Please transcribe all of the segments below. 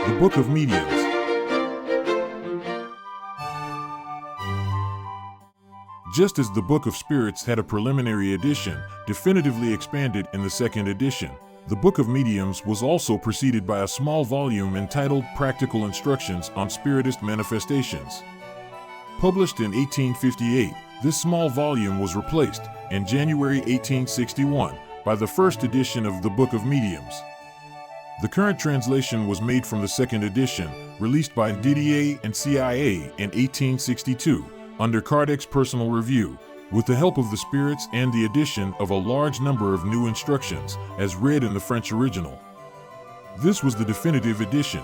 The Book of Mediums. Just as the Book of Spirits had a preliminary edition, definitively expanded in the second edition, the Book of Mediums was also preceded by a small volume entitled Practical Instructions on Spiritist Manifestations. Published in 1858, this small volume was replaced, in January 1861, by the first edition of the Book of Mediums. The current translation was made from the second edition, released by Didier Co in 1862, under Kardec's personal review, with the help of the spirits and the addition of a large number of new instructions, as read in the French original. This was the definitive edition.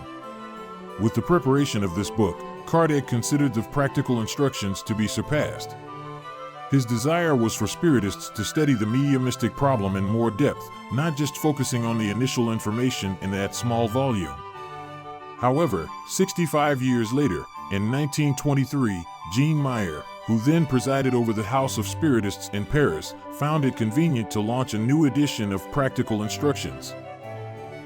With the preparation of this book, Kardec considered the practical instructions to be surpassed. His desire was for Spiritists to study the mediumistic problem in more depth, not just focusing on the initial information in that small volume. However, 65 years later, in 1923, Jean Meyer, who then presided over the House of Spiritists in Paris, found it convenient to launch a new edition of Practical Instructions.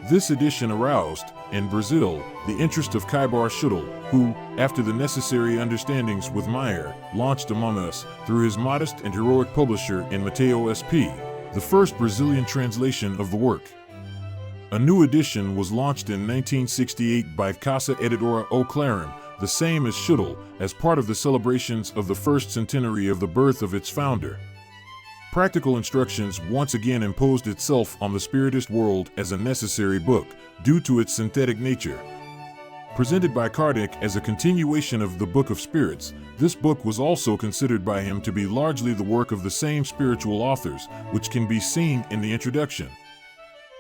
This edition aroused, in Brazil, the interest of Caibar Schutel, who, after the necessary understandings with Meyer, launched among us, through his modest and heroic publisher in Matão-SP, the first Brazilian translation of the work. A new edition was launched in 1968 by Casa Editora O Clarim, the same as Schutel, as part of the celebrations of the first centenary of the birth of its founder. Practical Instructions once again imposed itself on the Spiritist world as a necessary book, due to its synthetic nature. Presented by Kardec as a continuation of the Book of Spirits, this book was also considered by him to be largely the work of the same spiritual authors, which can be seen in the introduction.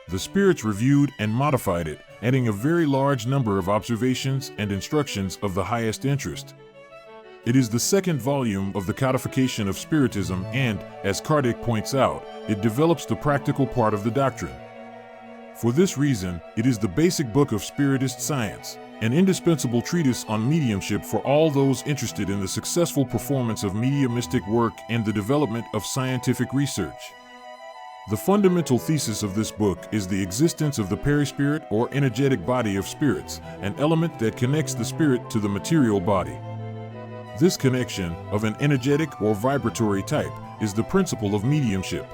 The spirits reviewed and modified it, adding a very large number of observations and instructions of the highest interest. It is the second volume of the codification of Spiritism and, as Kardec points out, it develops the practical part of the doctrine. For this reason, it is the basic book of Spiritist science, an indispensable treatise on mediumship for all those interested in the successful performance of mediumistic work and the development of scientific research. The fundamental thesis of this book is the existence of the perispirit or energetic body of spirits, an element that connects the spirit to the material body. This connection, of an energetic or vibratory type, is the principle of mediumship.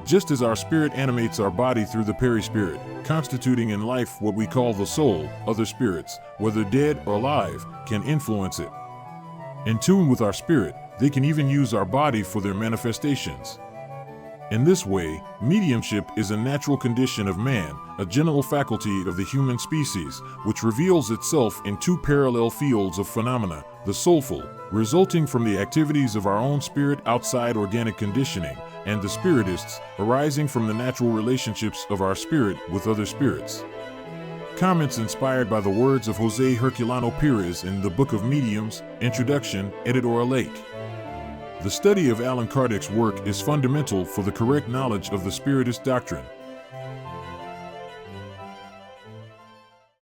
Just as our spirit animates our body through the perispirit, constituting in life what we call the soul, other spirits, whether dead or alive, can influence it. In tune with our spirit, they can even use our body for their manifestations. In this way, mediumship is a natural condition of man, a general faculty of the human species, which reveals itself in two parallel fields of phenomena, the soulful, resulting from the activities of our own spirit outside organic conditioning, and the spiritists, arising from the natural relationships of our spirit with other spirits. Comments inspired by the words of José Herculano Pires in the Book of Mediums, Introduction, Editora Lake. The study of Allan Kardec's work is fundamental for the correct knowledge of the Spiritist doctrine.